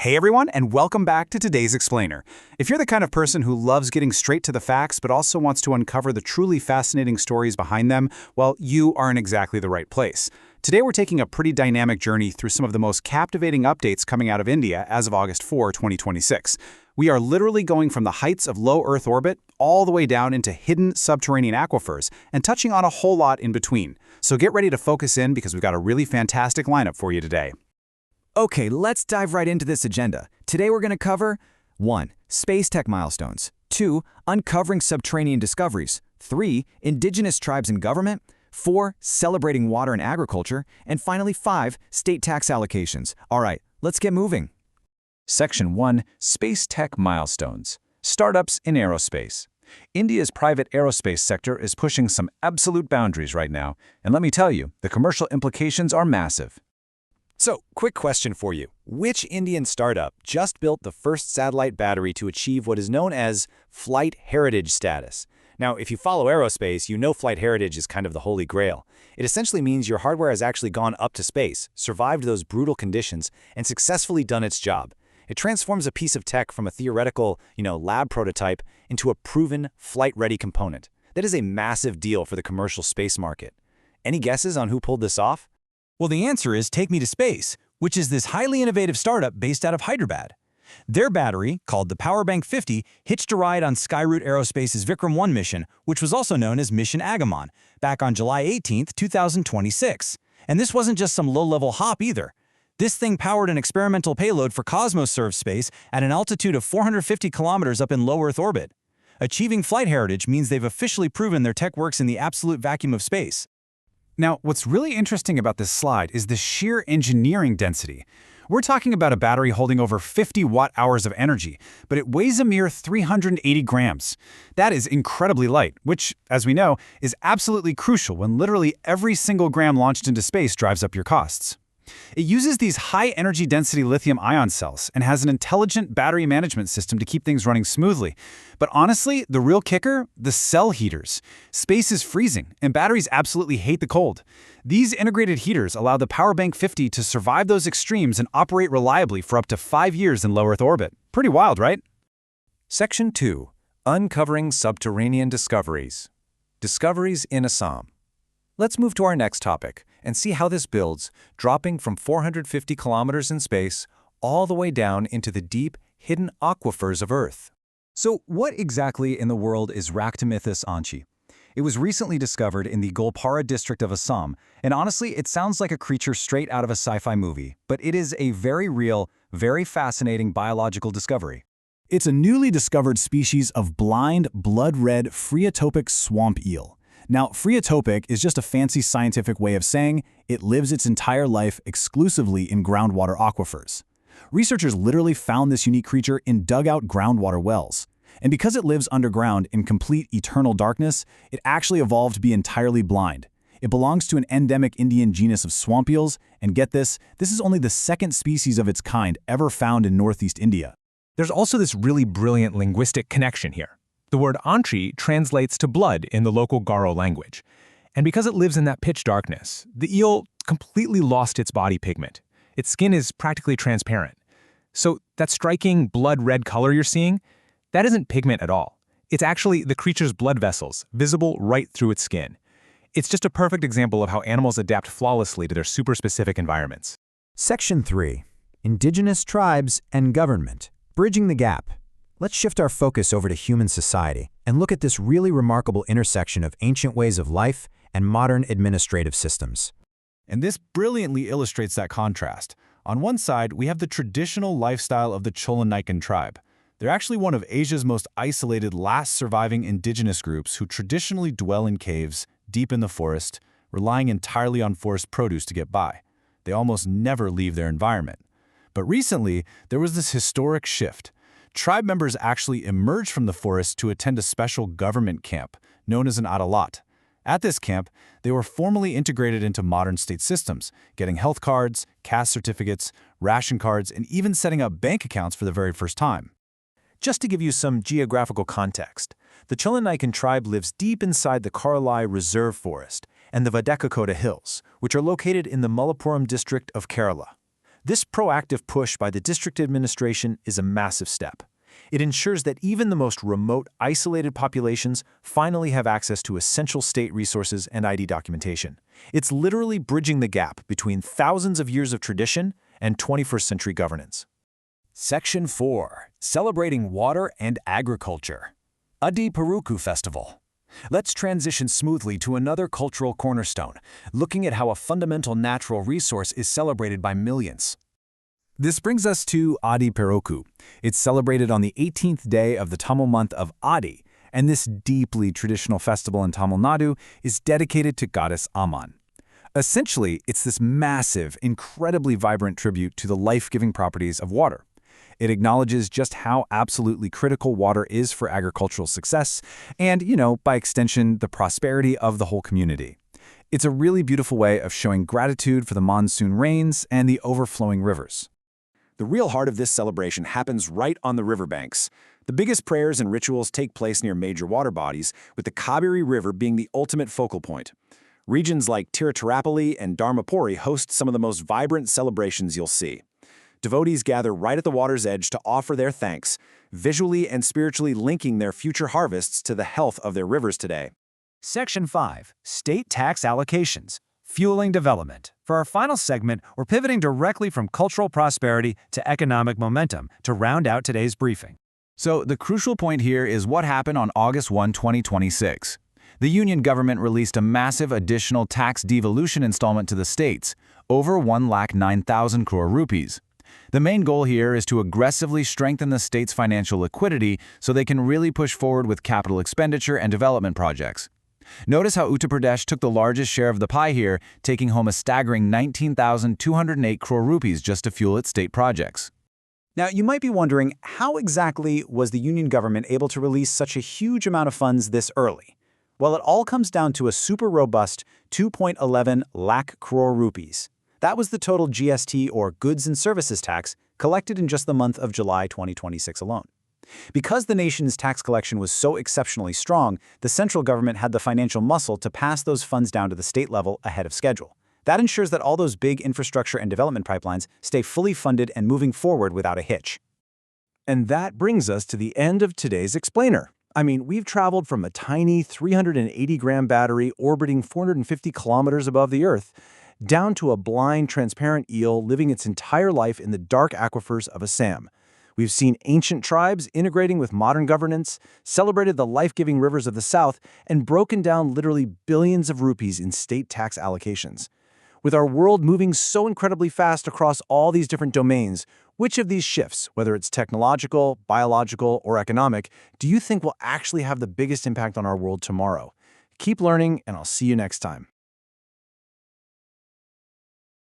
Hey everyone, and welcome back to today's Explainer. If you're the kind of person who loves getting straight to the facts but also wants to uncover the truly fascinating stories behind them, well, you are in exactly the right place. Today we're taking a pretty dynamic journey through some of the most captivating updates coming out of India as of August 4, 2026. We are literally going from the heights of low Earth orbit all the way down into hidden subterranean aquifers and touching on a whole lot in between. So get ready to focus in because we've got a really fantastic lineup for you today. Okay, let's dive right into this agenda. Today we're going to cover 1. Space tech milestones, 2. Uncovering subterranean discoveries, 3. Indigenous tribes in government, 4. Celebrating water and agriculture, and finally 5. State tax allocations. All right, let's get moving. Section 1. Space tech milestones. Startups in aerospace. India's private aerospace sector is pushing some absolute boundaries right now, and let me tell you, the commercial implications are massive. So, quick question for you. Which Indian startup just built the first satellite battery to achieve what is known as flight heritage status? Now, if you follow aerospace, you know flight heritage is kind of the holy grail. It essentially means your hardware has actually gone up to space, survived those brutal conditions, and successfully done its job. It transforms a piece of tech from a theoretical, lab prototype into a proven, flight-ready component. That is a massive deal for the commercial space market. Any guesses on who pulled this off? Well, the answer is Take Me to Space, which is this highly innovative startup based out of Hyderabad. Their battery, called the Powerbank 50, hitched a ride on Skyroot Aerospace's Vikram 1 mission, which was also known as Mission Agamon, back on July 18, 2026. And this wasn't just some low-level hop either. This thing powered an experimental payload for Cosmos-served space at an altitude of 450 kilometers up in low Earth orbit. Achieving flight heritage means they've officially proven their tech works in the absolute vacuum of space. Now, what's really interesting about this slide is the sheer engineering density. We're talking about a battery holding over 50 watt-hours of energy, but it weighs a mere 380 grams. That is incredibly light, which, as we know, is absolutely crucial when literally every single gram launched into space drives up your costs. It uses these high-energy density lithium-ion cells and has an intelligent battery management system to keep things running smoothly. But honestly, the real kicker? The cell heaters. Space is freezing, and batteries absolutely hate the cold. These integrated heaters allow the Powerbank 50 to survive those extremes and operate reliably for up to 5 years in low Earth orbit. Pretty wild, right? Section 2. Uncovering subterranean discoveries. Discoveries in Assam. Let's move to our next topic and see how this builds, dropping from 450 kilometers in space all the way down into the deep, hidden aquifers of Earth. So what exactly in the world is Ractomythus anchi? It was recently discovered in the Golpara district of Assam, and honestly, it sounds like a creature straight out of a sci-fi movie, but it is a very real, very fascinating biological discovery. It's a newly discovered species of blind, blood-red phreatopic swamp eel. Now, phreatopic is just a fancy scientific way of saying it lives its entire life exclusively in groundwater aquifers. Researchers literally found this unique creature in dug-out groundwater wells. And because it lives underground in complete eternal darkness, it actually evolved to be entirely blind. It belongs to an endemic Indian genus of swamp eels, and get this is only the second species of its kind ever found in northeast India. There's also this really brilliant linguistic connection here. The word antri translates to blood in the local Garo language. And because it lives in that pitch darkness, the eel completely lost its body pigment. Its skin is practically transparent. So that striking blood-red color you're seeing, that isn't pigment at all. It's actually the creature's blood vessels, visible right through its skin. It's just a perfect example of how animals adapt flawlessly to their super-specific environments. Section 3. Indigenous tribes and government. Bridging the gap. Let's shift our focus over to human society and look at this really remarkable intersection of ancient ways of life and modern administrative systems. And this brilliantly illustrates that contrast. On one side, we have the traditional lifestyle of the Cholonaican tribe. They're actually one of Asia's most isolated, last surviving indigenous groups who traditionally dwell in caves, deep in the forest, relying entirely on forest produce to get by. They almost never leave their environment. But recently, there was this historic shift. Tribe members actually emerged from the forest to attend a special government camp, known as an adalat. At this camp, they were formally integrated into modern state systems, getting health cards, caste certificates, ration cards, and even setting up bank accounts for the very first time. Just to give you some geographical context, the Cholonaican tribe lives deep inside the Karalai Reserve Forest and the Vadakakota Hills, which are located in the Malappuram district of Kerala. This proactive push by the district administration is a massive step. It ensures that even the most remote, isolated populations finally have access to essential state resources and ID documentation. It's literally bridging the gap between thousands of years of tradition and 21st century governance. Section 4. Celebrating Water and Agriculture. Adi Peruku Festival. Let's transition smoothly to another cultural cornerstone, looking at how a fundamental natural resource is celebrated by millions. This brings us to Adi Peruku. It's celebrated on the 18th day of the Tamil month of Adi, and this deeply traditional festival in Tamil Nadu is dedicated to goddess Amman. Essentially, it's this massive, incredibly vibrant tribute to the life-giving properties of water. It acknowledges just how absolutely critical water is for agricultural success and, by extension, the prosperity of the whole community. It's a really beautiful way of showing gratitude for the monsoon rains and the overflowing rivers. The real heart of this celebration happens right on the riverbanks. The biggest prayers and rituals take place near major water bodies, with the Kaveri River being the ultimate focal point. Regions like Tiruchirappalli and Dharmapuri host some of the most vibrant celebrations you'll see. Devotees gather right at the water's edge to offer their thanks, visually and spiritually linking their future harvests to the health of their rivers today. Section 5. State Tax Allocations. Fueling Development. For our final segment, we're pivoting directly from cultural prosperity to economic momentum to round out today's briefing. So the crucial point here is what happened on August 1, 2026. The Union government released a massive additional tax devolution installment to the states, over 1,09,000 crore rupees. The main goal here is to aggressively strengthen the state's financial liquidity so they can really push forward with capital expenditure and development projects. Notice how Uttar Pradesh took the largest share of the pie here, taking home a staggering 19,208 crore rupees just to fuel its state projects. Now, you might be wondering, how exactly was the Union government able to release such a huge amount of funds this early? Well, it all comes down to a super robust 2.11 lakh crore rupees. That was the total GST, or goods and services tax, collected in just the month of July 2026 alone. Because the nation's tax collection was so exceptionally strong, the central government had the financial muscle to pass those funds down to the state level ahead of schedule. That ensures that all those big infrastructure and development pipelines stay fully funded and moving forward without a hitch. And that brings us to the end of today's explainer. I mean, we've traveled from a tiny 380-gram battery orbiting 450 kilometers above the Earth, down to a blind, transparent eel living its entire life in the dark aquifers of Assam. We've seen ancient tribes integrating with modern governance, celebrated the life-giving rivers of the South, and broken down literally billions of rupees in state tax allocations. With our world moving so incredibly fast across all these different domains, which of these shifts, whether it's technological, biological, or economic, do you think will actually have the biggest impact on our world tomorrow? Keep learning, and I'll see you next time.